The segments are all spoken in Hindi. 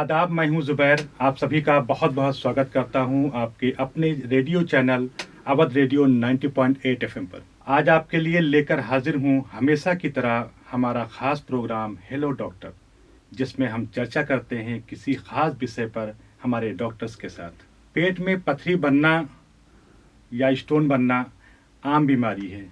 आदाब, मैं हूं ज़ुबैर। आप सभी का बहुत बहुत स्वागत करता हूं आपके अपने radio channel Awadh radio 90.8 FM पर। आज आपके लिए लेकर हाजिर हूं हमेशा की तरह हमारा खास प्रोग्राम हेलो डॉक्टर, जिसमें हम चर्चा करते हैं किसी खास विषय पर हमारे डॉक्टर्स के साथ। पेट में पथरी बनना या स्टोन बनना आम बीमारी है,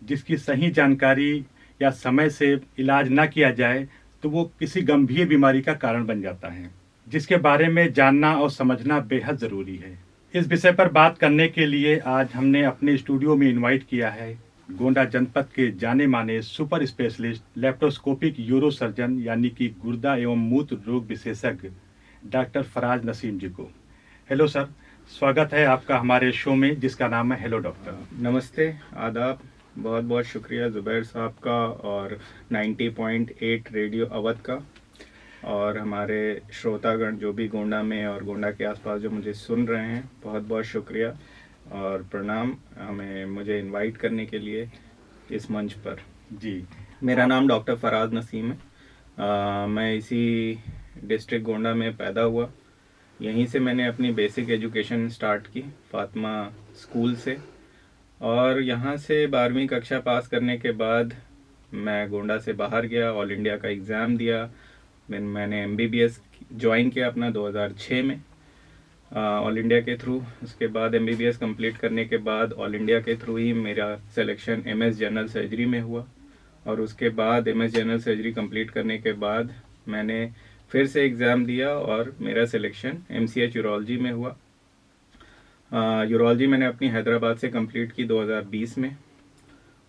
जिसकी सही जानकारी या समय से इलाज ना किया जाए तो वो किसी गंभीर बीमारी का कारण बन जाता है, जिसके बारे में जानना और समझना बेहद ज़रूरी है। इस विषय पर बात करने के लिए आज हमने अपने स्टूडियो में इनवाइट किया है गोंडा जनपद के जाने माने super specialist laparoscopic euro surgeon यानी कि गुर्दा एवं मूत्र रोग विशेषज्ञ डॉक्टर फराज नसीम जी को। हेलो सर, स्वागत है आपका हमारे शो में जिसका नाम है हेलो डॉक्टर। नमस्ते, आदाब। बहुत बहुत शुक्रिया ज़ुबैर साहब का और 90.8 रेडियो अवध का, और हमारे श्रोतागण जो भी गोंडा में और गोंडा के आसपास जो मुझे सुन रहे हैं, बहुत बहुत शुक्रिया और प्रणाम मुझे इनवाइट करने के लिए इस मंच पर। जी, मेरा नाम डॉक्टर फराज नसीम है। मैं इसी डिस्ट्रिक्ट गोंडा में पैदा हुआ। यहीं से मैंने अपनी बेसिक एजुकेशन स्टार्ट की फातिमा स्कूल से, और यहाँ से 12वीं कक्षा पास करने के बाद मैं गोंडा से बाहर गया, ऑल इंडिया का एग्ज़ाम दिया। मैंने MBBS ज्वाइन किया अपना 2006 में ऑल इंडिया के थ्रू। उसके बाद MBBS कंप्लीट करने के बाद ऑल इंडिया के थ्रू ही मेरा सिलेक्शन MS जनरल सर्जरी में हुआ, और उसके बाद MS जनरल सर्जरी कंप्लीट करने के बाद मैंने फिर से एग्ज़ाम दिया और मेरा सिलेक्शन MCH यूरोलॉजी में हुआ। यूरोलॉजी मैंने अपनी हैदराबाद से कंप्लीट की 2020 में,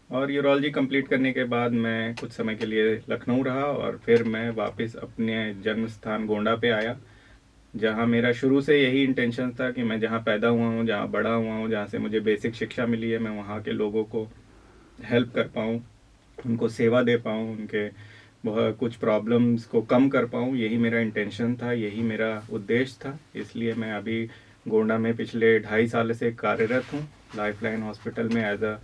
और यूरोलॉजी कंप्लीट करने के बाद मैं कुछ समय के लिए लखनऊ रहा, और फिर मैं वापस अपने जन्म स्थान गोंडा पे आया, जहाँ मेरा शुरू से यही इंटेंशन था कि मैं जहाँ पैदा हुआ हूँ, जहाँ बड़ा हुआ हूँ, जहाँ से मुझे बेसिक शिक्षा मिली है, मैं वहाँ के लोगों को हेल्प कर पाऊँ, उनको सेवा दे पाऊँ, उनके बहुत कुछ प्रॉब्लम्स को कम कर पाऊँ। यही मेरा इंटेंशन था, यही मेरा उद्देश्य था। इसलिए मैं अभी गोंडा में पिछले 2.5 साल से कार्यरत हूँ लाइफलाइन हॉस्पिटल में as a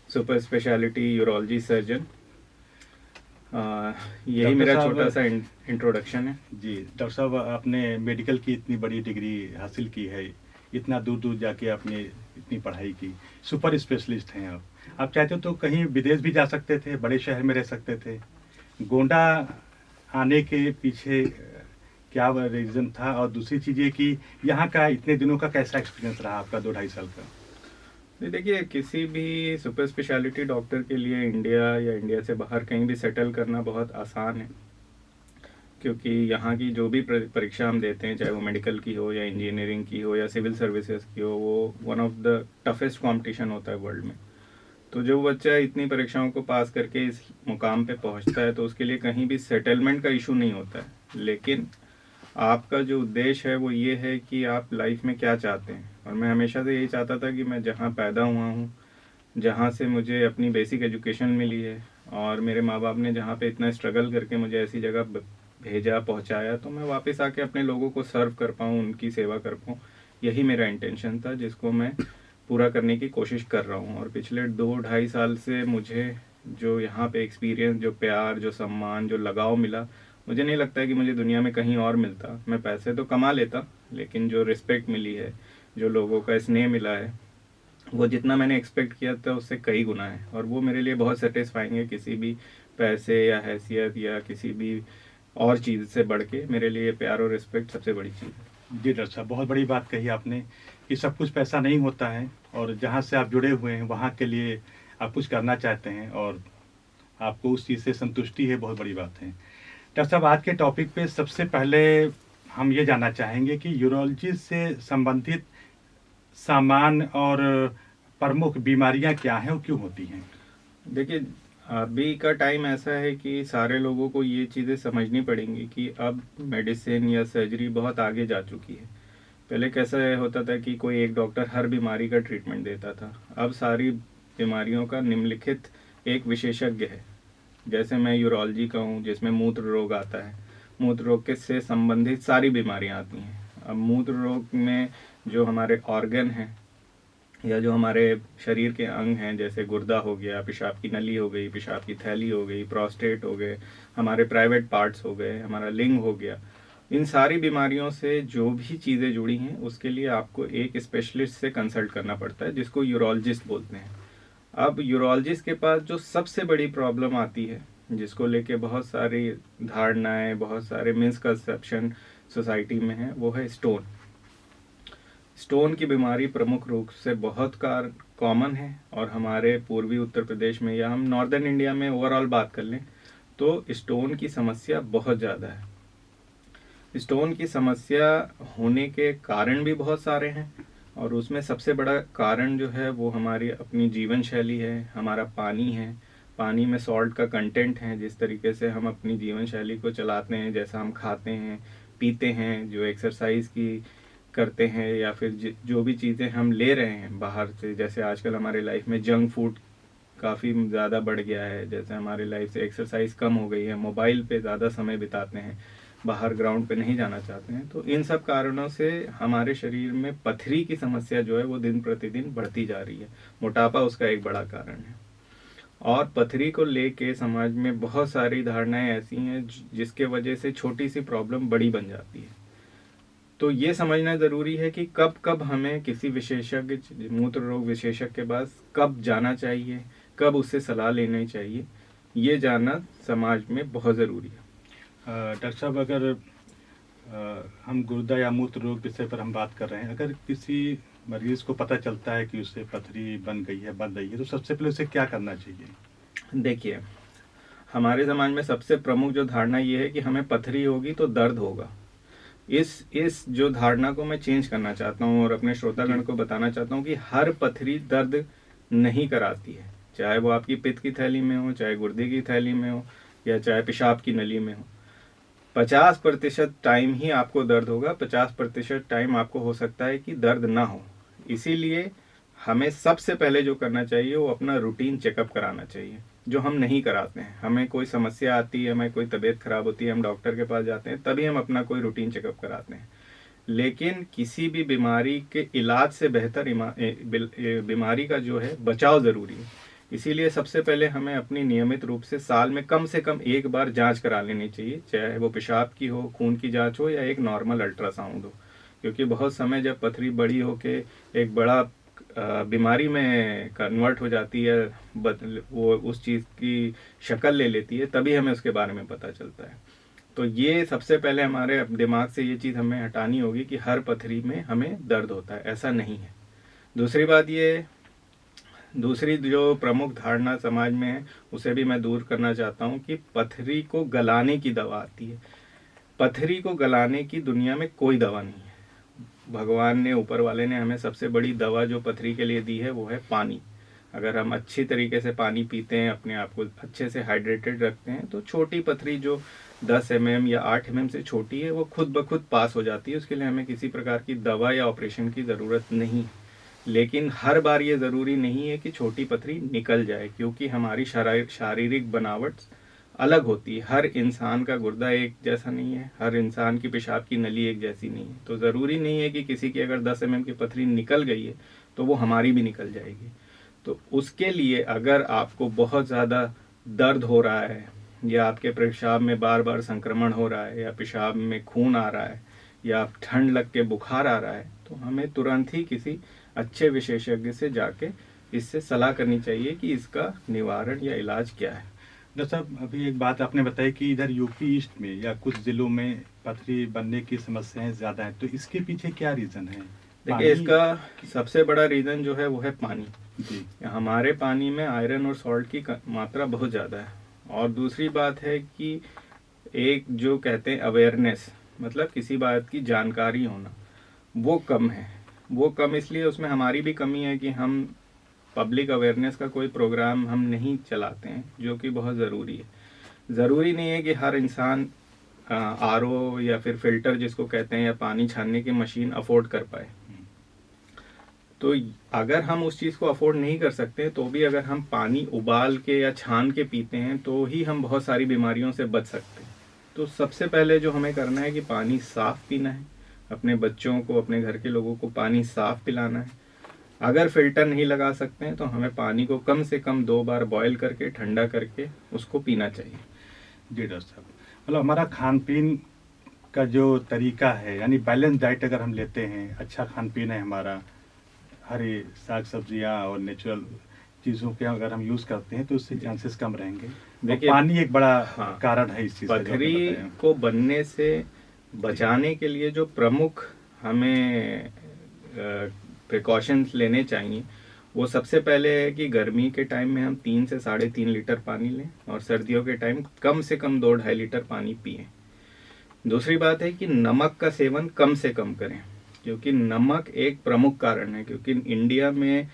super speciality urology surgeon. यही मेरा छोटा सा इंट्रोडक्शन है। जी डॉक्टर साहब, आपने मेडिकल की इतनी बड़ी डिग्री हासिल की है, इतना दूर दूर जाके आपने इतनी पढ़ाई की, सुपर स्पेशलिस्ट हैं आप चाहते तो कहीं विदेश भी जा सकते थे, बड़े शहर में रह सकते थे। गोंडा आने के पीछे क्या रीज़न था, और दूसरी चीज़ ये कि यहाँ का इतने दिनों का कैसा एक्सपीरियंस रहा आपका 2-2.5 साल का? देखिए, किसी भी सुपर स्पेशलिटी डॉक्टर के लिए इंडिया या इंडिया से बाहर कहीं भी सेटल करना बहुत आसान है, क्योंकि यहाँ की जो भी परीक्षा हम देते हैं, चाहे वो मेडिकल की हो या इंजीनियरिंग की हो या सिविल सर्विसेज की हो, वो one of the toughest competition होता है वर्ल्ड में। तो जो बच्चा इतनी परीक्षाओं को पास करके इस मुकाम पे पहुँचता है, तो उसके लिए कहीं भी सेटलमेंट का इशू नहीं होता है। लेकिन आपका जो उद्देश्य है वो ये है कि आप लाइफ में क्या चाहते हैं, और मैं हमेशा से यही चाहता था कि मैं जहाँ पैदा हुआ हूँ, जहाँ से मुझे अपनी बेसिक एजुकेशन मिली है, और मेरे माँ बाप ने जहाँ पे इतना स्ट्रगल करके मुझे ऐसी जगह भेजा, पहुँचाया, तो मैं वापस आके अपने लोगों को सर्व कर पाऊँ, उनकी सेवा कर पाऊँ। यही मेरा इंटेंशन था, जिसको मैं पूरा करने की कोशिश कर रहा हूँ। और पिछले 2-2.5 साल से मुझे जो यहाँ पे एक्सपीरियंस, जो प्यार, जो सम्मान, जो लगाव मिला, मुझे नहीं लगता है कि मुझे दुनिया में कहीं और मिलता। मैं पैसे तो कमा लेता, लेकिन जो रिस्पेक्ट मिली है, जो लोगों का स्नेह मिला है, वो जितना मैंने एक्सपेक्ट किया था उससे कई गुना है, और वो मेरे लिए बहुत सेटिस्फाइंग है। किसी भी पैसे या हैसियत या किसी भी और चीज़ से बढ़ के मेरे लिए प्यार और रिस्पेक्ट सबसे बड़ी चीज़ है। जी डॉक्टर साहब, बहुत बड़ी बात कही आपने कि सब कुछ पैसा नहीं होता है, और जहाँ से आप जुड़े हुए हैं वहाँ के लिए आप कुछ करना चाहते हैं और आपको उस चीज़ से संतुष्टि है, बहुत बड़ी बात है। डॉक्टर साहब, आज के टॉपिक पे सबसे पहले हम ये जानना चाहेंगे कि यूरोलॉजी से संबंधित सामान्य और प्रमुख बीमारियां क्या हैं और क्यों होती हैं? देखिए, अभी का टाइम ऐसा है कि सारे लोगों को ये चीज़ें समझनी पड़ेंगी कि अब मेडिसिन या सर्जरी बहुत आगे जा चुकी है। पहले कैसा होता था कि कोई एक डॉक्टर हर बीमारी का ट्रीटमेंट देता था। अब सारी बीमारियों का निम्नलिखित एक विशेषज्ञ है। जैसे मैं यूरोलॉजी का हूँ, जिसमें मूत्र रोग आता है। मूत्र रोग के से संबंधित सारी बीमारियाँ आती हैं। अब मूत्र रोग में जो हमारे ऑर्गन हैं या जो हमारे शरीर के अंग हैं, जैसे गुर्दा हो गया, पेशाब की नली हो गई, पेशाब की थैली हो गई, प्रोस्टेट हो गए, हमारे प्राइवेट पार्ट्स हो गए, हमारा लिंग हो गया, इन सारी बीमारियों से जो भी चीज़ें जुड़ी हैं उसके लिए आपको एक स्पेशलिस्ट से कंसल्ट करना पड़ता है, जिसको यूरोलॉजिस्ट बोलते हैं। अब यूरोलॉजिस्ट के पास जो सबसे बड़ी प्रॉब्लम आती है, जिसको लेके बहुत सारी धारणाएं, बहुत सारे मिसकंसेप्शन सोसाइटी में है, वो है स्टोन। स्टोन की बीमारी प्रमुख रूप से बहुत कॉमन है, और हमारे पूर्वी उत्तर प्रदेश में या हम नॉर्दर्न इंडिया में ओवरऑल बात कर लें तो स्टोन की समस्या बहुत ज़्यादा है। स्टोन की समस्या होने के कारण भी बहुत सारे हैं, और उसमें सबसे बड़ा कारण जो है वो हमारी अपनी जीवन शैली है, हमारा पानी है। पानी में सॉल्ट का कंटेंट है, जिस तरीके से हम अपनी जीवन शैली को चलाते हैं, जैसा हम खाते हैं पीते हैं, जो एक्सरसाइज की करते हैं, या फिर जो भी चीज़ें हम ले रहे हैं बाहर से। जैसे आजकल हमारे लाइफ में जंक फूड काफ़ी ज़्यादा बढ़ गया है, जैसे हमारी लाइफ से एक्सरसाइज कम हो गई है, मोबाइल पे ज़्यादा समय बिताते हैं, बाहर ग्राउंड पे नहीं जाना चाहते हैं। तो इन सब कारणों से हमारे शरीर में पथरी की समस्या जो है वो दिन प्रतिदिन बढ़ती जा रही है। मोटापा उसका एक बड़ा कारण है। और पथरी को लेके समाज में बहुत सारी धारणाएं ऐसी हैं जिसके वजह से छोटी सी प्रॉब्लम बड़ी बन जाती है। तो ये समझना ज़रूरी है कि कब कब हमें किसी विशेषज्ञ, मूत्र रोग विशेषज्ञ के पास कब जाना चाहिए, कब उससे सलाह लेनी चाहिए, ये जानना समाज में बहुत ज़रूरी है। डॉक्टर साहब, अगर हम गुर्दा या मूत्र रोग विषय पर हम बात कर रहे हैं, अगर किसी मरीज को पता चलता है कि उसे पथरी बन गई है, बन रही है, तो सबसे पहले उसे क्या करना चाहिए? देखिए, हमारे समाज में सबसे प्रमुख जो धारणा ये है कि हमें पथरी होगी तो दर्द होगा। इस जो धारणा को मैं चेंज करना चाहता हूँ और अपने श्रोतागण को बताना चाहता हूँ कि हर पथरी दर्द नहीं कराती है, चाहे वो आपकी पित्त की थैली में हो, चाहे गुर्दे की थैली में हो, या चाहे पेशाब की नली में हो। 50% टाइम ही आपको दर्द होगा, 50% टाइम आपको हो सकता है कि दर्द ना हो। इसीलिए हमें सबसे पहले जो करना चाहिए वो अपना रूटीन चेकअप कराना चाहिए, जो हम नहीं कराते हैं। हमें कोई समस्या आती है, हमें कोई तबीयत खराब होती है, हम डॉक्टर के पास जाते हैं, तभी हम अपना कोई रूटीन चेकअप कराते हैं। लेकिन किसी भी बीमारी के इलाज से बेहतर बीमारी का जो है बचाव ज़रूरी है। इसीलिए सबसे पहले हमें अपनी नियमित रूप से साल में कम से कम एक बार जांच करा लेनी चाहिए, चाहे वो पेशाब की हो, खून की जांच हो, या एक नॉर्मल अल्ट्रासाउंड हो। क्योंकि बहुत समय जब पथरी बड़ी होके एक बड़ा बीमारी में कन्वर्ट हो जाती है, वो उस चीज़ की शक्ल ले लेती है, तभी हमें उसके बारे में पता चलता है। तो ये सबसे पहले हमारे दिमाग से ये चीज़ हमें हटानी होगी कि हर पथरी में हमें दर्द होता है, ऐसा नहीं है। दूसरी बात ये, दूसरी जो प्रमुख धारणा समाज में है उसे भी मैं दूर करना चाहता हूँ कि पथरी को गलाने की दवा आती है। पथरी को गलाने की दुनिया में कोई दवा नहीं है। भगवान ने, ऊपर वाले ने हमें सबसे बड़ी दवा जो पथरी के लिए दी है वो है पानी। अगर हम अच्छी तरीके से पानी पीते हैं, अपने आप को अच्छे से हाइड्रेटेड रखते हैं, तो छोटी पथरी जो 10 mm या 8 mm से छोटी है वो खुद ब खुद पास हो जाती है। उसके लिए हमें किसी प्रकार की दवा या ऑपरेशन की ज़रूरत नहीं। लेकिन हर बार ये ज़रूरी नहीं है कि छोटी पथरी निकल जाए, क्योंकि हमारी शारीरिक बनावट अलग होती है। हर इंसान का गुर्दा एक जैसा नहीं है, हर इंसान की पेशाब की नली एक जैसी नहीं है। तो ज़रूरी नहीं है कि किसी की अगर 10 mm की पथरी निकल गई है तो वो हमारी भी निकल जाएगी। तो उसके लिए अगर आपको बहुत ज़्यादा दर्द हो रहा है, या आपके पेशाब में बार बार संक्रमण हो रहा है, या पेशाब में खून आ रहा है, या ठंड लग के बुखार आ रहा है, तो हमें तुरंत ही किसी अच्छे विशेषज्ञ से जाके इससे सलाह करनी चाहिए कि इसका निवारण या इलाज क्या है। डॉक्टर साहब, अभी एक बात आपने बताई कि इधर यूपी ईस्ट में या कुछ जिलों में पथरी बनने की समस्याएं ज़्यादा हैं, तो इसके पीछे क्या रीज़न है? देखिए, इसका सबसे बड़ा रीज़न जो है वो है पानी जी। हमारे पानी में आयरन और सॉल्ट की मात्रा बहुत ज़्यादा है। और दूसरी बात है कि एक जो कहते हैं अवेयरनेस, मतलब किसी बात की जानकारी होना, वो कम है। वो कम इसलिए, उसमें हमारी भी कमी है कि हम पब्लिक अवेयरनेस का कोई प्रोग्राम हम नहीं चलाते हैं, जो कि बहुत ज़रूरी है। ज़रूरी नहीं है कि हर इंसान RO या फिर फिल्टर जिसको कहते हैं, या पानी छानने की मशीन अफोर्ड कर पाए। तो अगर हम उस चीज़ को अफोर्ड नहीं कर सकते, तो भी अगर हम पानी उबाल के या छान के पीते हैं तो ही हम बहुत सारी बीमारियों से बच सकते हैं। तो सबसे पहले जो हमें करना है कि पानी साफ़ पीना है, अपने बच्चों को, अपने घर के लोगों को पानी साफ़ पिलाना है। अगर फिल्टर नहीं लगा सकते हैं तो हमें पानी को कम से कम 2 बार बॉयल करके, ठंडा करके उसको पीना चाहिए। जी डॉक्टर साहब, मतलब हमारा खान पीन का जो तरीका है, यानी बैलेंस डाइट अगर हम लेते हैं, अच्छा खान पीन है हमारा, हरी साग सब्जियां और नेचुरल चीज़ों के अगर हम यूज़ करते हैं तो उससे चांसेस कम रहेंगे। और देखिए, पानी एक बड़ा हाँ, कारण है इस चीज़ का, जो आपने पथरी बताया। को बनने से बचाने के लिए जो प्रमुख हमें प्रिकॉशंस लेने चाहिए, वो सबसे पहले है कि गर्मी के टाइम में हम 3 से 3.5 लीटर पानी लें और सर्दियों के टाइम कम से कम 2-2.5 लीटर पानी पिएं। दूसरी बात है कि नमक का सेवन कम से कम करें, क्योंकि नमक एक प्रमुख कारण है। क्योंकि इंडिया में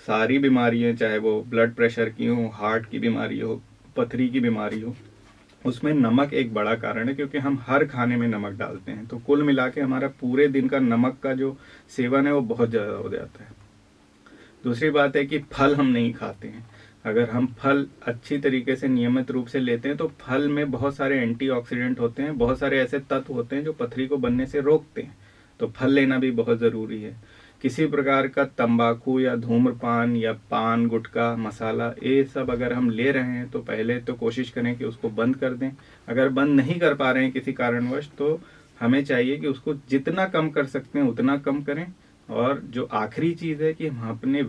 सारी बीमारियां, चाहे वो ब्लड प्रेशर की हो, हार्ट की बीमारी हो, पथरी की बीमारी हो, उसमें नमक एक बड़ा कारण है, क्योंकि हम हर खाने में नमक डालते हैं। तो कुल मिला के हमारा पूरे दिन का नमक का जो सेवन है वो बहुत ज़्यादा हो जाता है। दूसरी बात है कि फल हम नहीं खाते हैं। अगर हम फल अच्छी तरीके से नियमित रूप से लेते हैं तो फल में बहुत सारे एंटीऑक्सीडेंट होते हैं, बहुत सारे ऐसे तत्व होते हैं जो पथरी को बनने से रोकते हैं। तो फल लेना भी बहुत ज़रूरी है। किसी प्रकार का तंबाकू या धूम्रपान या पान, गुटखा, मसाला, ये सब अगर हम ले रहे हैं तो पहले तो कोशिश करें कि उसको बंद कर दें। अगर बंद नहीं कर पा रहे हैं किसी कारणवश, तो हमें चाहिए कि उसको जितना कम कर सकते हैं उतना कम करें। और जो आखिरी चीज़ है कि हम अपने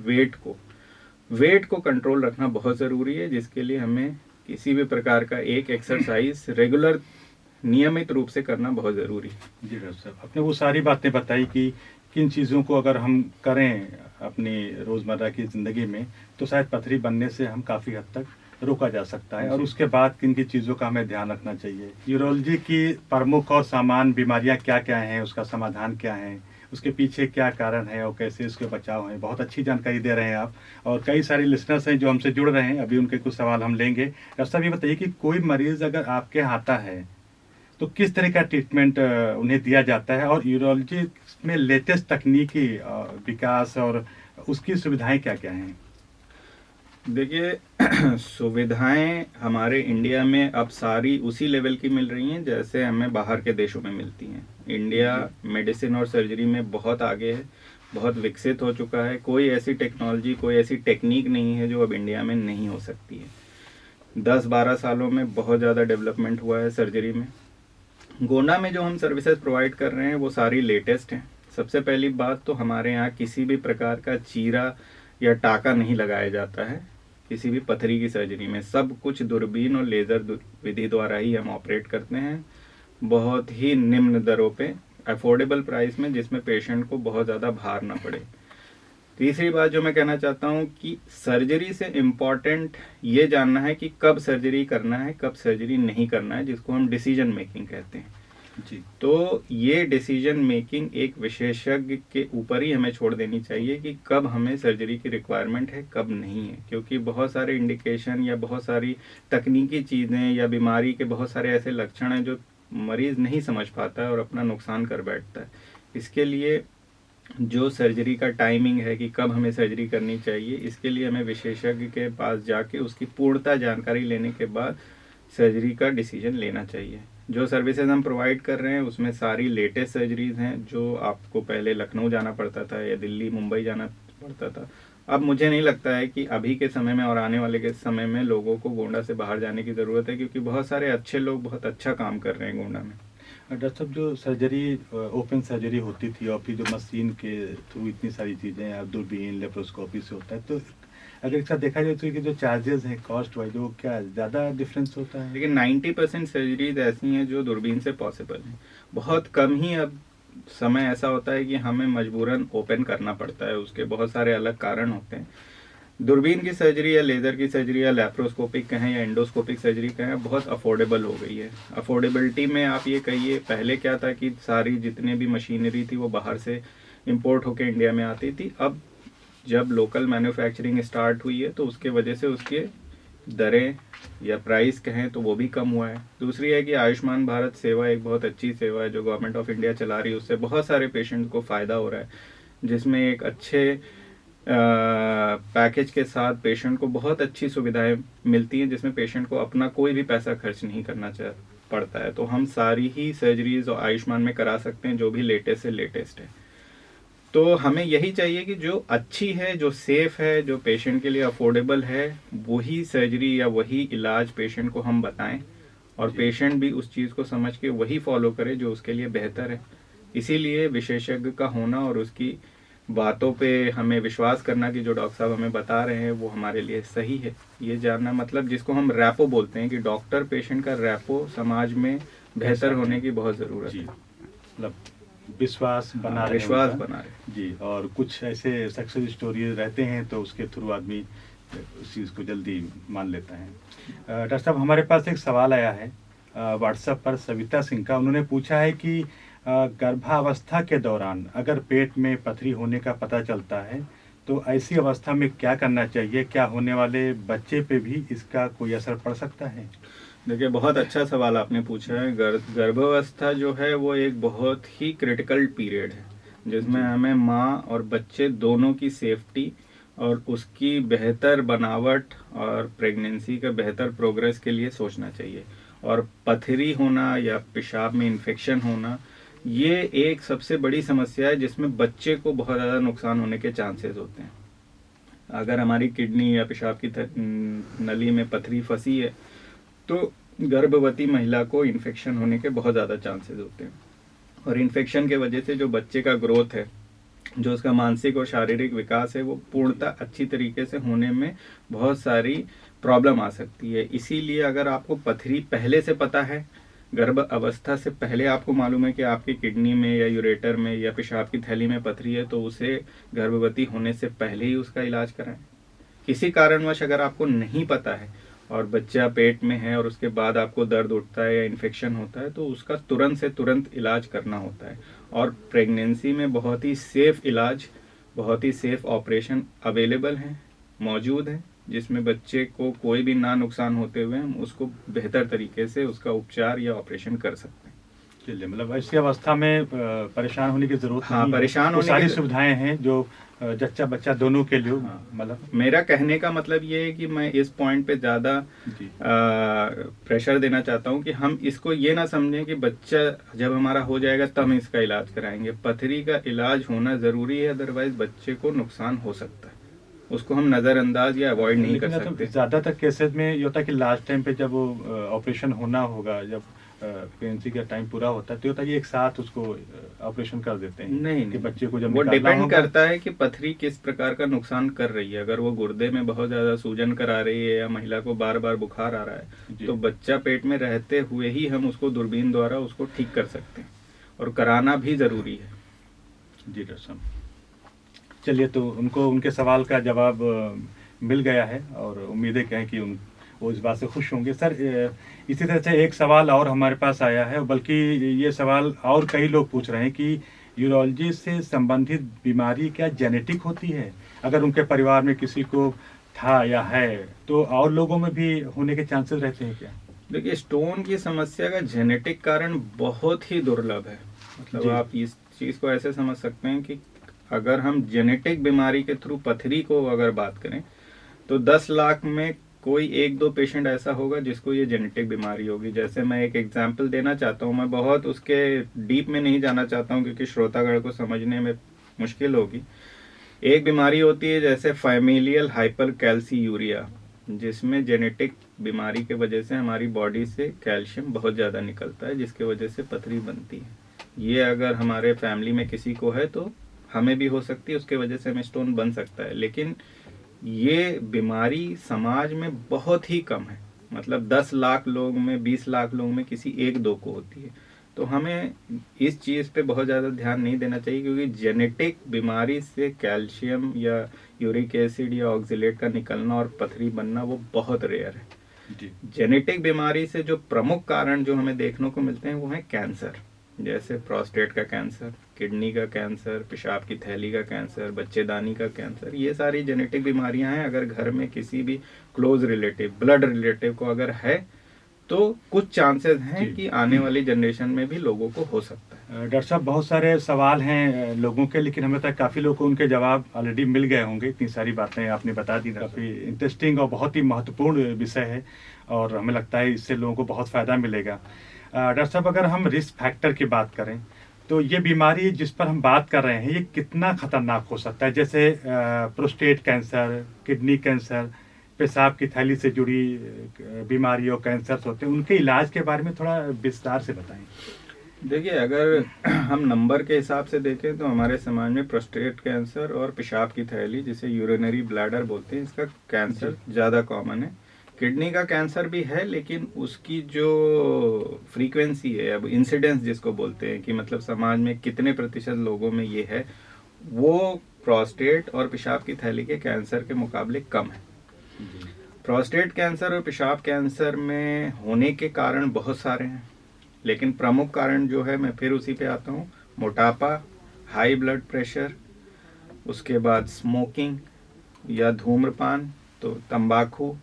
वेट को कंट्रोल रखना बहुत ज़रूरी है, जिसके लिए हमें किसी भी प्रकार का एक एक्सरसाइज रेगुलर नियमित रूप से करना बहुत ज़रूरी है। जी डॉक्टर साहब, आपने वो सारी बातें बताई कि किन चीज़ों को अगर हम करें अपनी रोज़मर्रा की ज़िंदगी में तो शायद पथरी बनने से हम काफ़ी हद तक रोका जा सकता है, और उसके बाद किन किन चीज़ों का हमें ध्यान रखना चाहिए। यूरोलॉजी की प्रमुख और सामान्य बीमारियां क्या क्या हैं, उसका समाधान क्या है, उसके पीछे क्या कारण है और कैसे उसके बचाव हैं, बहुत अच्छी जानकारी दे रहे हैं आप। और कई सारे लिसनर्स हैं जो हमसे जुड़ रहे हैं, अभी उनके कुछ सवाल हम लेंगे। डॉक्टर साहब, ये बताइए कि कोई मरीज़ अगर आपके यहाँ आता है तो किस तरह का ट्रीटमेंट उन्हें दिया जाता है, और यूरोलॉजी में लेटेस्ट तकनीकी विकास और उसकी सुविधाएं क्या क्या हैं? देखिए, सुविधाएं हमारे इंडिया में अब सारी उसी लेवल की मिल रही हैं जैसे हमें बाहर के देशों में मिलती हैं। इंडिया मेडिसिन और सर्जरी में बहुत आगे है, बहुत विकसित हो चुका है। कोई ऐसी टेक्नोलॉजी, कोई ऐसी टेक्निक नहीं है जो अब इंडिया में नहीं हो सकती है। 10-12 सालों में बहुत ज़्यादा डेवलपमेंट हुआ है सर्जरी में। गोंडा में जो हम सर्विसेज प्रोवाइड कर रहे हैं वो सारी लेटेस्ट हैं। सबसे पहली बात तो हमारे यहाँ किसी भी प्रकार का चीरा या टाका नहीं लगाया जाता है किसी भी पथरी की सर्जरी में। सब कुछ दूरबीन और लेज़र विधि द्वारा ही हम ऑपरेट करते हैं, बहुत ही निम्न दरों पे, अफोर्डेबल प्राइस में, जिसमें पेशेंट को बहुत ज़्यादा भार ना पड़े। तीसरी बात जो मैं कहना चाहता हूँ कि सर्जरी से इम्पॉर्टेंट ये जानना है कि कब सर्जरी करना है, कब सर्जरी नहीं करना है, जिसको हम डिसीजन मेकिंग कहते हैं। जी। तो ये डिसीजन मेकिंग एक विशेषज्ञ के ऊपर ही हमें छोड़ देनी चाहिए कि कब हमें सर्जरी की रिक्वायरमेंट है, कब नहीं है। क्योंकि बहुत सारे इंडिकेशन या बहुत सारी तकनीकी चीज़ें या बीमारी के बहुत सारे ऐसे लक्षण हैं जो मरीज़ नहीं समझ पाता है और अपना नुकसान कर बैठता है। इसके लिए जो सर्जरी का टाइमिंग है कि कब हमें सर्जरी करनी चाहिए, इसके लिए हमें विशेषज्ञ के पास जाके उसकी पूर्णतः जानकारी लेने के बाद सर्जरी का डिसीजन लेना चाहिए। जो सर्विसेज हम प्रोवाइड कर रहे हैं उसमें सारी लेटेस्ट सर्जरीज हैं, जो आपको पहले लखनऊ जाना पड़ता था या दिल्ली, मुंबई जाना पड़ता था। अब मुझे नहीं लगता है कि अभी के समय में और आने वाले के समय में लोगों को गोंडा से बाहर जाने की ज़रूरत है, क्योंकि बहुत सारे अच्छे लोग बहुत अच्छा काम कर रहे हैं गोंडा में। डॉक्टर साहब, जो सर्जरी ओपन सर्जरी होती थी और फिर जो मशीन के थ्रू इतनी सारी चीज़ें, अब दूरबीन, लेप्रोस्कोपी से होता है, तो अगर एक साथ देखा जाए तो ये जो चार्जेस हैं कॉस्ट वाइज, वो क्या ज़्यादा डिफरेंस होता है? लेकिन 90% सर्जरीज ऐसी हैं जो दूरबीन से पॉसिबल हैं। बहुत कम ही अब समय ऐसा होता है कि हमें मजबूरन ओपन करना पड़ता है, उसके बहुत सारे अलग कारण होते हैं। दूरबीन की सर्जरी या लेज़र की सर्जरी या लैप्रोस्कोपिक कहें या एंडोस्कोपिक सर्जरी कहें, बहुत अफोर्डेबल हो गई है। अफोर्डेबिलिटी में आप ये कहिए, पहले क्या था कि सारी जितने भी मशीनरी थी वो बाहर से इंपोर्ट होकर इंडिया में आती थी। अब जब लोकल मैन्युफैक्चरिंग स्टार्ट हुई है तो उसके वजह से उसके दरें या प्राइस कहें तो वो भी कम हुआ है। दूसरी है कि आयुष्मान भारत सेवा एक बहुत अच्छी सेवा है जो गवर्नमेंट ऑफ इंडिया चला रही है, उससे बहुत सारे पेशेंट को फ़ायदा हो रहा है, जिसमें एक अच्छे पैकेज के साथ पेशेंट को बहुत अच्छी सुविधाएं मिलती हैं, जिसमें पेशेंट को अपना कोई भी पैसा खर्च नहीं करना पड़ता है। तो हम सारी ही सर्जरीज और आयुष्मान में करा सकते हैं जो भी लेटेस्ट से लेटेस्ट है। तो हमें यही चाहिए कि जो अच्छी है, जो सेफ है, जो पेशेंट के लिए अफोर्डेबल है, वही सर्जरी या वही इलाज पेशेंट को हम बताएं और जी। पेशेंट भी उस चीज़ को समझ के वही फॉलो करे जो उसके लिए बेहतर है। इसीलिए विशेषज्ञ का होना और उसकी बातों पे हमें विश्वास करना कि जो डॉक्टर साहब हमें बता रहे हैं वो हमारे लिए सही है, ये जानना, मतलब जिसको हम रैपो बोलते हैं कि डॉक्टर पेशेंट का रैपो समाज में बेहतर होने की बहुत ज़रूरत जी, है। मतलब विश्वास बना रहे विश्वास उनका। बना रहे। जी, और कुछ ऐसे सक्सेस स्टोरी रहते हैं तो उसके थ्रू आदमी उस चीज़ को जल्दी मान लेता है। डॉक्टर साहब, हमारे पास एक सवाल आया है व्हाट्सएप पर सविता सिंह का। उन्होंने पूछा है कि गर्भावस्था के दौरान अगर पेट में पथरी होने का पता चलता है तो ऐसी अवस्था में क्या करना चाहिए? क्या होने वाले बच्चे पे भी इसका कोई असर पड़ सकता है? देखिए, बहुत अच्छा सवाल आपने पूछा है। गर्भावस्था जो है वो एक बहुत ही क्रिटिकल पीरियड है, जिसमें जी। हमें माँ और बच्चे दोनों की सेफ्टी और उसकी बेहतर बनावट और प्रेगनेंसी का बेहतर प्रोग्रेस के लिए सोचना चाहिए। और पथरी होना या पेशाब में इन्फेक्शन होना, ये एक सबसे बड़ी समस्या है जिसमें बच्चे को बहुत ज़्यादा नुकसान होने के चांसेस होते हैं। अगर हमारी किडनी या पेशाब की नली में पथरी फंसी है तो गर्भवती महिला को इन्फेक्शन होने के बहुत ज़्यादा चांसेस होते हैं। और इन्फेक्शन के वजह से जो बच्चे का ग्रोथ है, जो उसका मानसिक और शारीरिक विकास है, वो पूर्णतः अच्छी तरीके से होने में बहुत सारी प्रॉब्लम आ सकती है। इसीलिए अगर आपको पथरी पहले से पता है, गर्भ अवस्था से पहले आपको मालूम है कि आपकी किडनी में या यूरेटर में या पेशाब की थैली में पथरी है, तो उसे गर्भवती होने से पहले ही उसका इलाज कराएं। किसी कारणवश अगर आपको नहीं पता है और बच्चा पेट में है और उसके बाद आपको दर्द उठता है या इन्फेक्शन होता है, तो उसका तुरंत से तुरंत इलाज करना होता है। और प्रेगनेंसी में बहुत ही सेफ इलाज, बहुत ही सेफ ऑपरेशन अवेलेबल हैं, मौजूद हैं, जिसमें बच्चे को कोई भी ना नुकसान होते हुए हम उसको बेहतर तरीके से उसका उपचार या ऑपरेशन कर सकते हैं। चलिए, मतलब ऐसी अवस्था में परेशान होने की जरूरत हाँ, नहीं है। परेशान वो होने सारी की सुविधाएं हैं जो जच्चा बच्चा दोनों के लिए, हाँ, मतलब। मेरा कहने का मतलब ये है कि मैं इस पॉइंट पे ज़्यादा जी। प्रेशर देना चाहता हूँ कि हम इसको ये ना समझें कि बच्चा जब हमारा हो जाएगा तब हम इसका इलाज कराएंगे। पथरी का इलाज होना ज़रूरी है, अदरवाइज बच्चे को नुकसान हो सकता है। उसको हम नज़रअंदाज या अवॉइड नहीं कर लेकिन सकते। ज्यादातर केसेस में ये होता है कि लास्ट टाइम पे जब वो ऑपरेशन होना होगा, जब प्रेगनेंसी का टाइम पूरा होता है, तो होता है कि एक साथ उसको ऑपरेशन कर देते हैं नहीं कि नहीं, बच्चे को जब वो निकालना डिपेंड होगा। करता है कि पथरी किस प्रकार का नुकसान कर रही है। अगर वो गुर्दे में बहुत ज़्यादा सूजन करा रही है या महिला को बार बार बुखार आ रहा है, जी। तो बच्चा पेट में रहते हुए ही हम उसको दूरबीन द्वारा उसको ठीक कर सकते हैं, और कराना भी ज़रूरी है। जी डॉक्टर साहब, चलिए, तो उनको उनके सवाल का जवाब मिल गया है और उम्मीदें कहें कि वो इस बात से खुश होंगे। सर, इसी तरह से एक सवाल और हमारे पास आया है, बल्कि ये सवाल और कई लोग पूछ रहे हैं कि यूरोलॉजी से संबंधित बीमारी क्या जेनेटिक होती है? अगर उनके परिवार में किसी को था या है तो और लोगों में भी होने के चांसेस रहते हैं क्या? देखिए, स्टोन की समस्या का जेनेटिक कारण बहुत ही दुर्लभ है। मतलब जी। आप इस चीज़ को ऐसे समझ सकते हैं कि अगर हम जेनेटिक बीमारी के थ्रू पथरी को अगर बात करें, तो 10 लाख में कोई 1-2 पेशेंट ऐसा होगा जिसको ये जेनेटिक बीमारी होगी। जैसे मैं एक एग्जांपल देना चाहता हूँ, मैं बहुत उसके डीप में नहीं जाना चाहता हूँ क्योंकि श्रोतागण को समझने में मुश्किल होगी। एक बीमारी होती है जैसे फैमिलियल हाइपरकैल्सीयूरिया, जिसमें जेनेटिक बीमारी के वजह से हमारी बॉडी से कैल्शियम बहुत ज़्यादा निकलता है, जिसके वजह से पथरी बनती है। ये अगर हमारे फैमिली में किसी को है तो हमें भी हो सकती है, उसके वजह से हमें स्टोन बन सकता है। लेकिन ये बीमारी समाज में बहुत ही कम है, मतलब 10 लाख लोग में 20 लाख लोग में किसी 1-2 को होती है। तो हमें इस चीज़ पे बहुत ज़्यादा ध्यान नहीं देना चाहिए, क्योंकि जेनेटिक बीमारी से कैल्शियम या यूरिक एसिड या ऑक्जेलेट का निकलना और पथरी बनना वो बहुत रेयर है। जी। जेनेटिक बीमारी से जो प्रमुख कारण जो हमें देखने को मिलते हैं वो है कैंसर, जैसे प्रोस्टेट का कैंसर, किडनी का कैंसर, पेशाब की थैली का कैंसर, बच्चेदानी का कैंसर। ये सारी जेनेटिक बीमारियां हैं। अगर घर में किसी भी क्लोज रिलेटिव, ब्लड रिलेटिव को अगर है तो कुछ चांसेस हैं कि आने वाली जनरेशन में भी लोगों को हो सकता है। डॉक्टर साहब, बहुत सारे सवाल हैं लोगों के, लेकिन हमें तक काफ़ी लोगों को उनके जवाब ऑलरेडी मिल गए होंगे। इतनी सारी बातें आपने बता दी, काफ़ी इंटरेस्टिंग और बहुत ही महत्वपूर्ण विषय है और हमें लगता है इससे लोगों को बहुत फ़ायदा मिलेगा। डॉक्टर साहब, अगर हम रिस्क फैक्टर की बात करें तो ये बीमारी जिस पर हम बात कर रहे हैं ये कितना खतरनाक हो सकता है? जैसे प्रोस्टेट कैंसर, किडनी कैंसर, पेशाब की थैली से जुड़ी बीमारियों, कैंसर होते हैं, उनके इलाज के बारे में थोड़ा विस्तार से बताएं। देखिए, अगर हम नंबर के हिसाब से देखें तो हमारे समाज में प्रोस्टेट कैंसर और पेशाब की थैली, जिसे यूरिनरी ब्लैडर बोलते हैं, इसका कैंसर ज़्यादा कॉमन है। किडनी का कैंसर भी है, लेकिन उसकी जो फ्रीक्वेंसी है, अब इंसिडेंस जिसको बोलते हैं कि मतलब समाज में कितने प्रतिशत लोगों में ये है, वो प्रोस्टेट और पेशाब की थैली के कैंसर के मुकाबले कम है। प्रोस्टेट कैंसर और पेशाब कैंसर में होने के कारण बहुत सारे हैं, लेकिन प्रमुख कारण जो है, मैं फिर उसी पे आता हूँ, मोटापा, हाई ब्लड प्रेशर, उसके बाद स्मोकिंग या धूम्रपान, तो तंबाकू,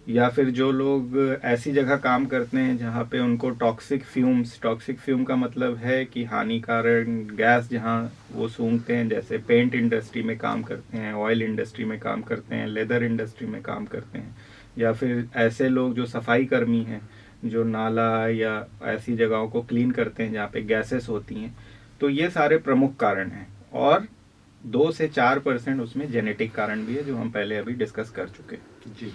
या फिर जो लोग ऐसी जगह काम करते हैं जहाँ पे उनको टॉक्सिक फ्यूम का मतलब है कि हानिकारक गैस जहाँ वो सूंघते हैं, जैसे पेंट इंडस्ट्री में काम करते हैं, ऑयल इंडस्ट्री में काम करते हैं, लेदर इंडस्ट्री में काम करते हैं, या फिर ऐसे लोग जो सफाई कर्मी हैं, जो नाला या ऐसी जगहों को क्लीन करते हैं जहाँ पे गैसेस होती हैं। तो ये सारे प्रमुख कारण हैं, और 2 से 4% उसमें जेनेटिक कारण भी है, जो हम पहले अभी डिस्कस कर चुके हैं जी।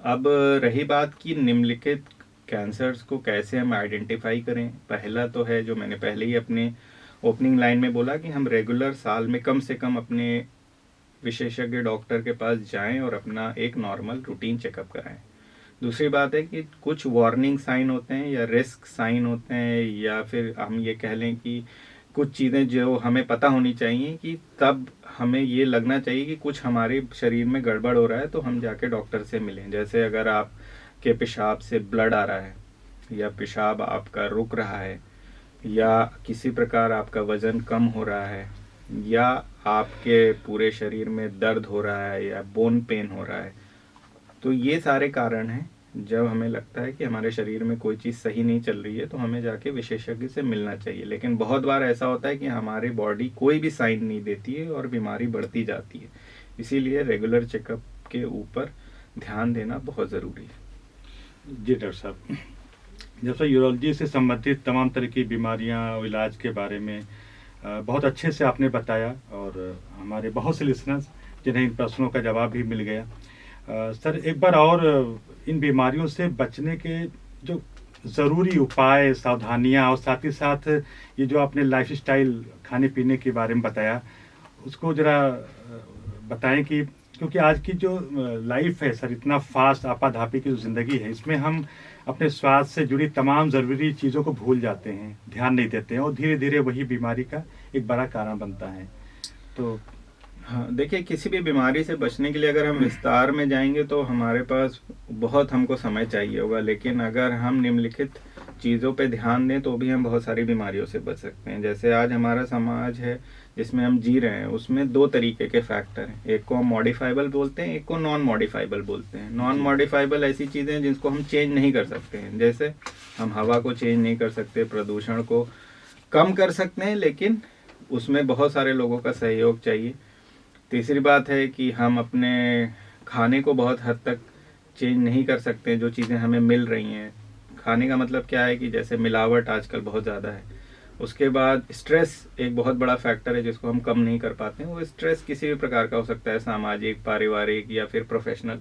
अब रही बात कि निम्नलिखित कैंसर्स को कैसे हम आइडेंटिफाई करें। पहला तो है, जो मैंने पहले ही अपने ओपनिंग लाइन में बोला, कि हम रेगुलर साल में कम से कम अपने विशेषज्ञ डॉक्टर के पास जाएं और अपना एक नॉर्मल रूटीन चेकअप कराएं। दूसरी बात है कि कुछ वार्निंग साइन होते हैं या रिस्क साइन होते हैं, या फिर हम ये कह लें कि कुछ चीज़ें जो हमें पता होनी चाहिए, कि तब हमें ये लगना चाहिए कि कुछ हमारे शरीर में गड़बड़ हो रहा है, तो हम जाके डॉक्टर से मिलें। जैसे अगर आपके पेशाब से ब्लड आ रहा है, या पेशाब आपका रुक रहा है, या किसी प्रकार आपका वज़न कम हो रहा है, या आपके पूरे शरीर में दर्द हो रहा है, या बोन पेन हो रहा है, तो ये सारे कारण हैं। जब हमें लगता है कि हमारे शरीर में कोई चीज़ सही नहीं चल रही है, तो हमें जाके विशेषज्ञ से मिलना चाहिए। लेकिन बहुत बार ऐसा होता है कि हमारी बॉडी कोई भी साइन नहीं देती है और बीमारी बढ़ती जाती है। इसीलिए रेगुलर चेकअप के ऊपर ध्यान देना बहुत ज़रूरी है। जी डॉक्टर साहब, जैसे यूरोलॉजी से संबंधित तमाम तरह की बीमारियां और इलाज के बारे में बहुत अच्छे से आपने बताया, और हमारे बहुत से लिसनर्स जिन्हें इन प्रश्नों का जवाब भी मिल गया। सर, एक बार और इन बीमारियों से बचने के जो ज़रूरी उपाय, सावधानियां, और साथ ही साथ ये जो आपने लाइफस्टाइल, खाने पीने के बारे में बताया, उसको ज़रा बताएं। कि क्योंकि आज की जो लाइफ है सर, इतना फास्ट आपाधापी की जो ज़िंदगी है, इसमें हम अपने स्वास्थ्य से जुड़ी तमाम ज़रूरी चीज़ों को भूल जाते हैं, ध्यान नहीं देते हैं, और धीरे धीरे वही बीमारी का एक बड़ा कारण बनता है। तो हाँ, देखिए, किसी भी बीमारी से बचने के लिए अगर हम विस्तार में जाएंगे तो हमारे पास बहुत हमको समय चाहिए होगा, लेकिन अगर हम निम्नलिखित चीज़ों पे ध्यान दें तो भी हम बहुत सारी बीमारियों से बच सकते हैं। जैसे आज हमारा समाज है जिसमें हम जी रहे हैं, उसमें 2 तरीके के फैक्टर हैं। एक को हम मॉडिफाइबल बोलते हैं, एक को नॉन मॉडिफाइबल बोलते हैं। नॉन मॉडिफाइबल ऐसी चीज़ें हैं जिनको हम चेंज नहीं कर सकते हैं। जैसे हम हवा को चेंज नहीं कर सकते, प्रदूषण को कम कर सकते हैं, लेकिन उसमें बहुत सारे लोगों का सहयोग चाहिए। तीसरी बात है कि हम अपने खाने को बहुत हद तक चेंज नहीं कर सकते, जो चीज़ें हमें मिल रही हैं। खाने का मतलब क्या है कि जैसे मिलावट आजकल बहुत ज़्यादा है। उसके बाद स्ट्रेस एक बहुत बड़ा फैक्टर है जिसको हम कम नहीं कर पाते हैं। वो स्ट्रेस किसी भी प्रकार का हो सकता है, सामाजिक, पारिवारिक या फिर प्रोफेशनल।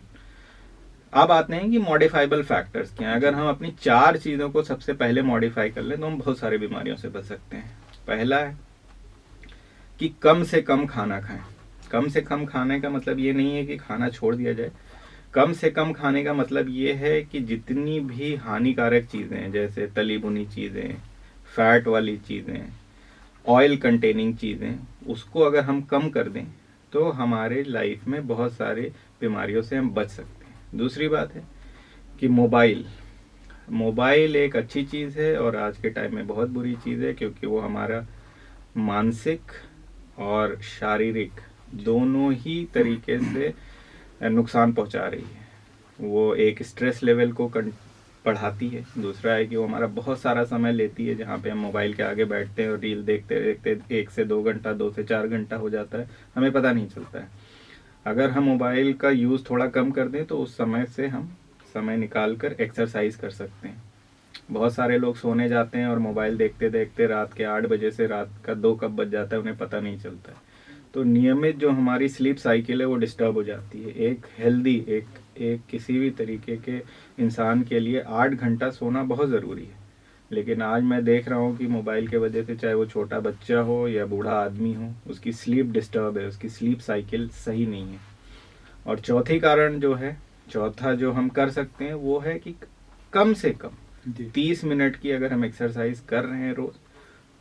अब आते हैं कि मॉडिफाइबल फैक्टर्स क्या हैं। अगर हम अपनी 4 चीज़ों को सबसे पहले मॉडिफाई कर लें तो हम बहुत सारी बीमारियों से बच सकते हैं। पहला है कि कम से कम खाना खाएं। कम से कम खाने का मतलब ये नहीं है कि खाना छोड़ दिया जाए। कम से कम खाने का मतलब ये है कि जितनी भी हानिकारक चीज़ें हैं, जैसे तली भुनी चीज़ें, फैट वाली चीज़ें, ऑयल कंटेनिंग चीज़ें, उसको अगर हम कम कर दें तो हमारे लाइफ में बहुत सारे बीमारियों से हम बच सकते हैं। दूसरी बात है कि मोबाइल एक अच्छी चीज़ है और आज के टाइम में बहुत बुरी चीज़ है, क्योंकि वो हमारा मानसिक और शारीरिक दोनों ही तरीके से नुकसान पहुंचा रही है। वो एक स्ट्रेस लेवल को बढ़ाती है। दूसरा है कि वो हमारा बहुत सारा समय लेती है, जहाँ पे हम मोबाइल के आगे बैठते हैं और रील देखते देखते 1 से 2 घंटा, 2 से 4 घंटा हो जाता है, हमें पता नहीं चलता है। अगर हम मोबाइल का यूज़ थोड़ा कम कर दें तो उस समय से हम समय निकाल कर एक्सरसाइज कर सकते हैं। बहुत सारे लोग सोने जाते हैं और मोबाइल देखते देखते रात के 8 बजे से रात का 2 कब बज जाता है उन्हें पता नहीं चलता है। तो नियमित जो हमारी स्लीप साइकिल है वो डिस्टर्ब हो जाती है। एक हेल्दी एक किसी भी तरीके के इंसान के लिए 8 घंटा सोना बहुत ज़रूरी है। लेकिन आज मैं देख रहा हूँ कि मोबाइल के वजह से चाहे वो छोटा बच्चा हो या बूढ़ा आदमी हो, उसकी स्लीप डिस्टर्ब है, उसकी स्लीप साइकिल सही नहीं है। और चौथा जो हम कर सकते हैं वो है कि कम से कम 30 मिनट की अगर हम एक्सरसाइज कर रहे हैं रोज,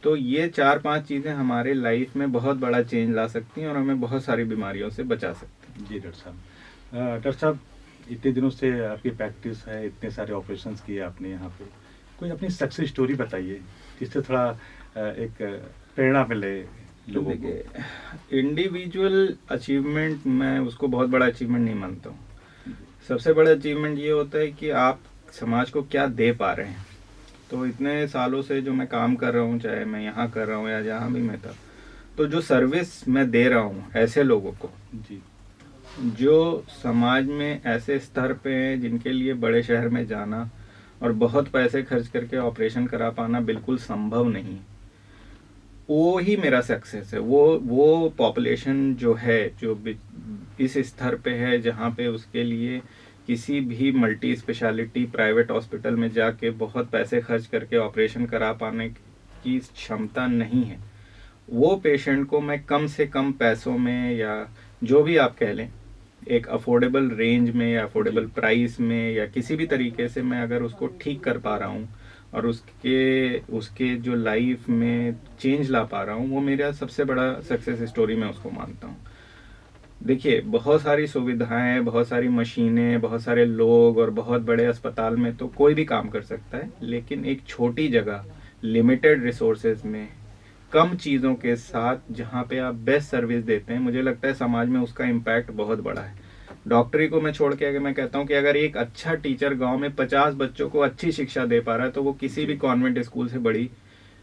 तो ये 4-5 चीज़ें हमारे लाइफ में बहुत बड़ा चेंज ला सकती हैं और हमें बहुत सारी बीमारियों से बचा सकती हैं। जी डॉक्टर साहब, इतने दिनों से आपकी प्रैक्टिस है, इतने सारे ऑपरेशंस किए आपने यहाँ पे, कोई अपनी सक्सेस स्टोरी बताइए जिससे थोड़ा एक प्रेरणा मिले लोगों को। देखिए, इंडिविजुअल अचीवमेंट मैं उसको बहुत बड़ा अचीवमेंट नहीं मानता हूँ। सबसे बड़ा अचीवमेंट ये होता है कि आप समाज को क्या दे पा रहे हैं। तो इतने सालों से जो मैं काम कर रहा हूँ, चाहे मैं यहाँ कर रहा हूँ या जहाँ भी मैं था, तो जो सर्विस मैं दे रहा हूँ ऐसे लोगों को जी, जो समाज में ऐसे स्तर पे हैं जिनके लिए बड़े शहर में जाना और बहुत पैसे खर्च करके ऑपरेशन करा पाना बिल्कुल संभव नहीं, वो ही मेरा सक्सेस है। वो पॉपुलेशन जो है, जो इस स्तर पे है जहाँ पे उसके लिए किसी भी मल्टी स्पेशलिटी प्राइवेट हॉस्पिटल में जाके बहुत पैसे खर्च करके ऑपरेशन करा पाने की क्षमता नहीं है, वो पेशेंट को मैं कम से कम पैसों में या जो भी आप कह लें, एक अफोर्डेबल रेंज में या अफोर्डेबल प्राइस में या किसी भी तरीके से मैं अगर उसको ठीक कर पा रहा हूँ और उसके जो लाइफ में चेंज ला पा रहा हूँ, वो मेरा सबसे बड़ा सक्सेस स्टोरी मैं उसको मानता हूँ। देखिए, बहुत सारी सुविधाएं, बहुत सारी मशीनें, बहुत सारे लोग और बहुत बड़े अस्पताल में तो कोई भी काम कर सकता है, लेकिन एक छोटी जगह लिमिटेड रिसोर्सेज में कम चीज़ों के साथ जहाँ पे आप बेस्ट सर्विस देते हैं, मुझे लगता है समाज में उसका इम्पैक्ट बहुत बड़ा है। डॉक्टरी को मैं छोड़ के अगर मैं कहता हूँ कि अगर एक अच्छा टीचर गांव में 50 बच्चों को अच्छी शिक्षा दे पा रहा है, तो वो किसी भी कॉन्वेंट स्कूल से बड़ी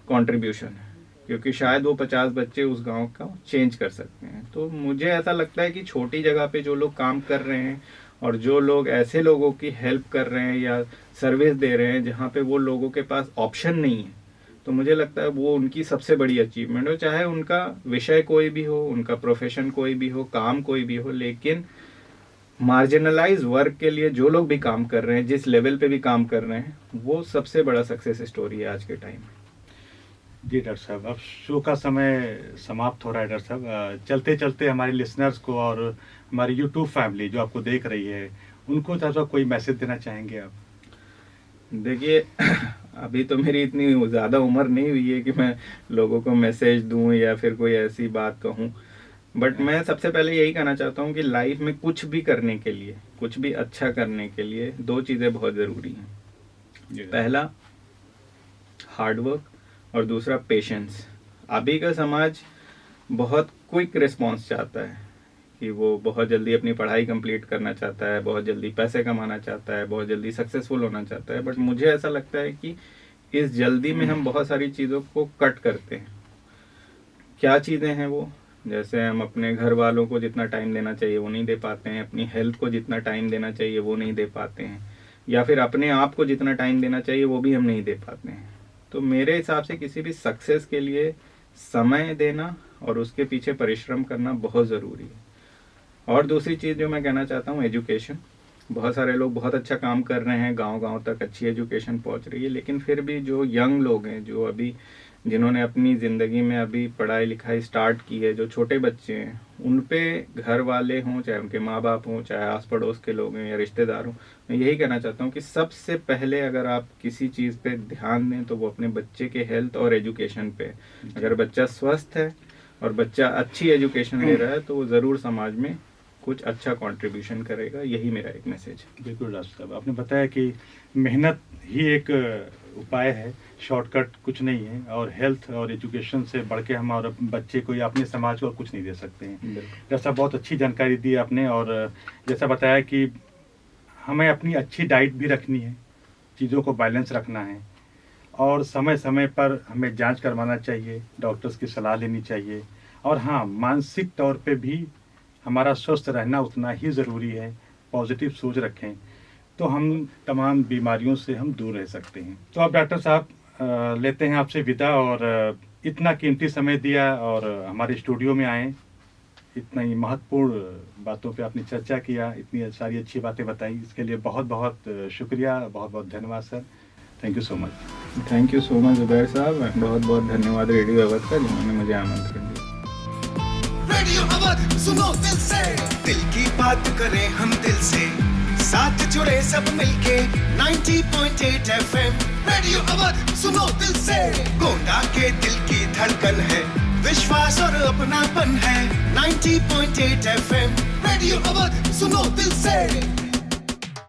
कंट्रीब्यूशन है, क्योंकि शायद वो 50 बच्चे उस गांव का चेंज कर सकते हैं। तो मुझे ऐसा लगता है कि छोटी जगह पे जो लोग काम कर रहे हैं और जो लोग ऐसे लोगों की हेल्प कर रहे हैं या सर्विस दे रहे हैं जहाँ पे वो लोगों के पास ऑप्शन नहीं है, तो मुझे लगता है वो उनकी सबसे बड़ी अचीवमेंट हो। चाहे उनका विषय कोई भी हो, उनका प्रोफेशन कोई भी हो, काम कोई भी हो, लेकिन मार्जिनलाइज वर्ग के लिए जो लोग भी काम कर रहे हैं, जिस लेवल पे भी काम कर रहे हैं, वो सबसे बड़ा सक्सेस स्टोरी है आज के टाइम में। जी डॉक्टर साहब, अब शो का समय समाप्त हो रहा है। डॉक्टर साहब, चलते चलते हमारे लिसनर्स को और हमारी यूट्यूब फैमिली जो आपको देख रही है, उनको थोड़ा कोई मैसेज देना चाहेंगे आप? देखिए, अभी तो मेरी इतनी ज़्यादा उम्र नहीं हुई है कि मैं लोगों को मैसेज दूं या फिर कोई ऐसी बात कहूं, बट मैं सबसे पहले यही कहना चाहता हूं कि लाइफ में कुछ भी करने के लिए, कुछ भी अच्छा करने के लिए 2 चीज़ें बहुत ज़रूरी हैं। पहला हार्डवर्क और दूसरा पेशेंस। अभी का समाज बहुत क्विक रिस्पॉन्स चाहता है कि वो बहुत जल्दी अपनी पढ़ाई कंप्लीट करना चाहता है, बहुत जल्दी पैसे कमाना चाहता है, बहुत जल्दी सक्सेसफुल होना चाहता है। बट मुझे ऐसा लगता है कि इस जल्दी में हम बहुत सारी चीज़ों को कट करते हैं। क्या चीज़ें हैं वो? जैसे हम अपने घर वालों को जितना टाइम देना चाहिए वो नहीं दे पाते हैं, अपनी हेल्थ को जितना टाइम देना चाहिए वो नहीं दे पाते हैं, या फिर अपने आप को जितना टाइम देना चाहिए वो भी हम नहीं दे पाते हैं। तो मेरे हिसाब से किसी भी सक्सेस के लिए समय देना और उसके पीछे परिश्रम करना बहुत ज़रूरी है। और दूसरी चीज़ जो मैं कहना चाहता हूँ, एजुकेशन। बहुत सारे लोग बहुत अच्छा काम कर रहे हैं, गांव-गांव तक अच्छी एजुकेशन पहुंच रही है, लेकिन फिर भी जो यंग लोग हैं, जो अभी जिन्होंने अपनी ज़िंदगी में अभी पढ़ाई लिखाई स्टार्ट की है, जो छोटे बच्चे हैं, उन पे घर वाले हों, चाहे उनके माँ बाप हों, चाहे आस पड़ोस के लोग हैं या रिश्तेदार हों, मैं यही कहना चाहता हूँ कि सबसे पहले अगर आप किसी चीज़ पे ध्यान दें तो वो अपने बच्चे के हेल्थ और एजुकेशन पे। अगर बच्चा स्वस्थ है और बच्चा अच्छी एजुकेशन ले रहा है तो वो ज़रूर समाज में कुछ अच्छा कंट्रीब्यूशन करेगा। यही मेरा एक मैसेज है। बिल्कुल डॉक्टर साहब, आपने बताया कि मेहनत ही एक उपाय है, शॉर्टकट कुछ नहीं है, और हेल्थ और एजुकेशन से बढ़ के हम और बच्चे को या अपने समाज को और कुछ नहीं दे सकते हैं। डॉक्टर साहब, बहुत अच्छी जानकारी दी आपने, और जैसा बताया कि हमें अपनी अच्छी डाइट भी रखनी है, चीज़ों को बैलेंस रखना है, और समय समय पर हमें जांच करवाना चाहिए, डॉक्टर्स की सलाह लेनी चाहिए, और हाँ, मानसिक तौर पे भी हमारा स्वस्थ रहना उतना ही ज़रूरी है। पॉजिटिव सोच रखें तो हम तमाम बीमारियों से हम दूर रह सकते हैं। तो अब डॉक्टर साहब लेते हैं आपसे विदा, और इतना कीमती समय दिया और हमारे स्टूडियो में आए, इतना ही महत्वपूर्ण बातों पे आपने चर्चा किया, इतनी सारी अच्छी बातें बताई, इसके लिए बहुत बहुत शुक्रिया, बहुत बहुत धन्यवाद sir. Thank you so much. Thank you so much Zubair साहब, बहुत बहुत धन्यवाद रेडियो अवध का जिन्होंने मुझे आमंत्रण दिया। रेडियो अवध सुनो दिल से, दिल की बात करें हम दिल से, साथ जुड़े सब मिलके 90.8 एफएम। रेडियो अवध सुनो दिल से, गोंडा के दिल की धड़कन है, विश्वास और अपनापन है 90.8 एफएम। रेडियो अवध सुनो दिल से।